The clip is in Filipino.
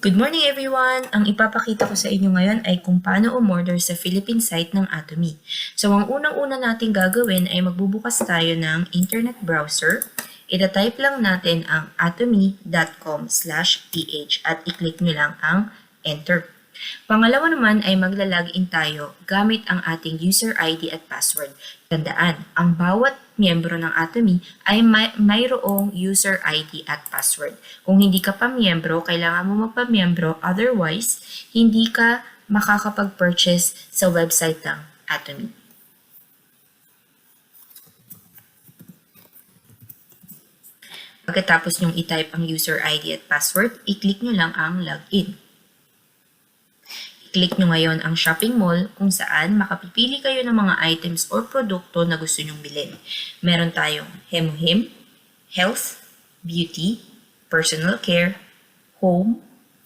Good morning everyone! Ang ipapakita ko sa inyo ngayon ay kung paano umorder sa Philippine site ng Atomy. So ang unang-una natin gagawin ay magbubukas tayo ng internet browser. Ita-type lang natin ang atomy.com/ph at i-click nyo lang ang enter. Pangalawa naman ay maglalagin tayo gamit ang ating user ID at password. Tandaan, ang bawat miyembro ng Atomy ay mayroong user ID at password. Kung hindi ka pa miyembro, kailangan mo magpa-miyembro, otherwise, hindi ka makakapag-purchase sa website ng Atomy. Pagkatapos nyong i-type ang user ID at password, i-click nyo lang ang login. I-click nyo ngayon ang shopping mall kung saan makapipili kayo ng mga items or produkto na gusto nyong bilhin. Meron tayong Hemuhim, Health, Beauty, Personal Care, Home,